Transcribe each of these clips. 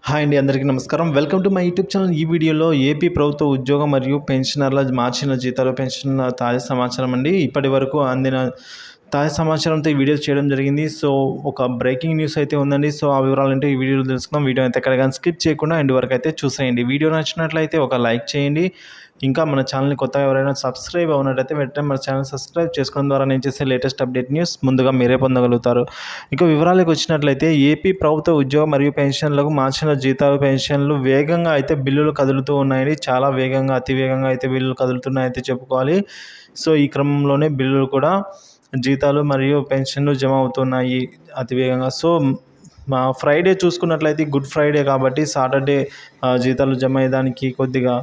Hi అండి, అందరికీ నమస్కారం. Welcome to my YouTube channel. ఈ వీడియోలో ఏపీ ప్రభుత్వ ఉద్యోగం మరియు పెన్షనర్ల మార్చిన జీతాలు, పెన్షన్ల తాజా సమాచారం అండి. ఇప్పటి వరకు అందిన తాజా సమాచారంతో ఈ వీడియో చేయడం జరిగింది. సో ఒక బ్రేకింగ్ న్యూస్ అయితే ఉందండి. సో ఆ వివరాలంటే ఈ వీడియోలో తెలుసుకుందాం. వీడియో అయితే ఎక్కడ కానీ స్కిప్ చేయకుండా ఎండ్ వరకు అయితే చూసేయండి. వీడియో నచ్చినట్లయితే ఒక లైక్ చేయండి. ఇంకా మన ఛానల్ని కొత్తగా ఎవరైనా సబ్స్క్రైబ్ అవునట్టయితే వెంటనే మన ఛానల్ సబ్స్క్రైబ్ చేసుకోవడం ద్వారా నేను చేసే లేటెస్ట్ అప్డేట్ న్యూస్ ముందుగా మీరే పొందగలుగుతారు. ఇక వివరాలకు వచ్చినట్లయితే ఏపీ ప్రభుత్వ ఉద్యోగం మరియు పెన్షన్లకు మార్చిన జీతాలు, పెన్షన్లు వేగంగా అయితే బిల్లులు కదులుతూ ఉన్నాయండి. చాలా వేగంగా, అతి వేగంగా అయితే బిల్లులు కదులుతున్నాయైతే చెప్పుకోవాలి. సో ఈ క్రమంలోనే బిల్లులు కూడా జీతాలు మరియు పెన్షన్లు జమ అవుతున్నాయి అతి వేగంగా. సో మా ఫ్రైడే చూసుకున్నట్లయితే గుడ్ ఫ్రైడే కాబట్టి సాటర్డే జీతాలు జమ అయ్యేదానికి కొద్దిగా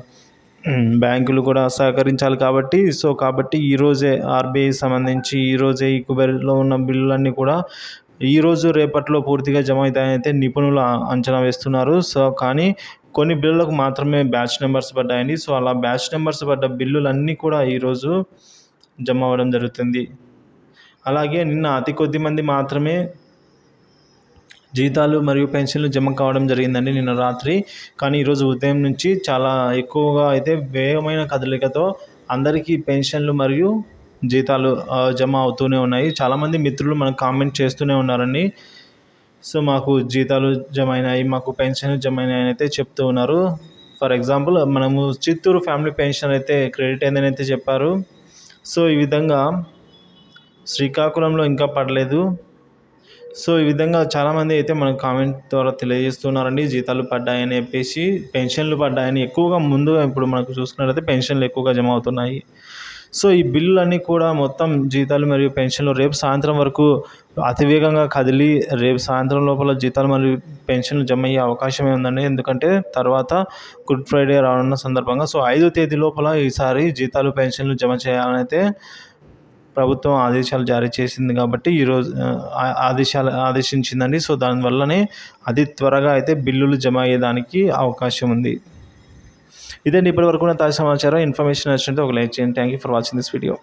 బ్యాంకులు కూడా సహకరించాలి కాబట్టి ఈరోజే ఆర్బీఐ సంబంధించి ఈరోజే ఈ కుబేర్లో ఉన్న బిల్లులన్నీ కూడా ఈరోజు రేపట్లో పూర్తిగా జమ అవుతాయని అయితే నిపుణులు అంచనా వేస్తున్నారు. సో కానీ కొన్ని బిల్లులకు మాత్రమే బ్యాచ్ నెంబర్స్ పడ్డాయండి. సో అలా బ్యాచ్ నెంబర్స్ పడ్డ బిల్లులన్నీ కూడా ఈరోజు జమ అవ్వడం జరుగుతుంది. అలాగే నిన్న అతి కొద్ది మంది మాత్రమే జీతాలు మరియు పెన్షన్లు జమ కావడం జరిగిందండి నిన్న రాత్రి. కానీ ఈరోజు ఉదయం నుంచి చాలా ఎక్కువగా అయితే వేగమైన కదలికతో అందరికీ పెన్షన్లు మరియు జీతాలు జమ అవుతూనే ఉన్నాయి. చాలామంది మిత్రులు మనకు కామెంట్ చేస్తూనే ఉన్నారండి. సో మాకు జీతాలు జమ అయినాయి, మాకు పెన్షన్లు జమ అయినాయి అయితే చెప్తూ ఉన్నారు. ఫర్ ఎగ్జాంపుల్ మనము చిత్తూరు ఫ్యామిలీ పెన్షన్ అయితే క్రెడిట్ అయిందని అయితే చెప్పారు. సో ఈ విధంగా శ్రీకాకుళంలో ఇంకా పడలేదు. సో ఈ విధంగా చాలామంది అయితే మనకు కామెంట్ ద్వారా తెలియజేస్తున్నారండి. జీతాలు పడ్డాయని చెప్పేసి, పెన్షన్లు పడ్డాయని ఎక్కువగా ముందుగా ఇప్పుడు మనకు చూసుకున్నట్లయితే పెన్షన్లు ఎక్కువగా జమ అవుతున్నాయి. సో ఈ బిల్లులన్నీ కూడా మొత్తం జీతాలు మరియు పెన్షన్లు రేపు సాయంత్రం వరకు అతివేగంగా కదిలి రేపు సాయంత్రం లోపల జీతాలు మరియు పెన్షన్లు జమ అయ్యే అవకాశమే ఉందండి. ఎందుకంటే తర్వాత గుడ్ ఫ్రైడే రానున్న సందర్భంగా సో 5వ తేదీ లోపల ఈసారి జీతాలు, పెన్షన్లు జమ చేయాలని అయితే ప్రభుత్వం ఆదేశాలు జారీ చేసింది కాబట్టి ఈరోజు ఆదేశించిందండి. సో దానివల్లనే అతి త్వరగా అయితే బిల్లులు జమ అయ్యేదానికి అవకాశం ఉంది. ఇదండి ఇప్పటివరకు ఉన్న తాజా సమాచారం. ఇన్ఫర్మేషన్ నచ్చినట్లయితే ఒక లైక్ చేయండి. Thank you for watching this video.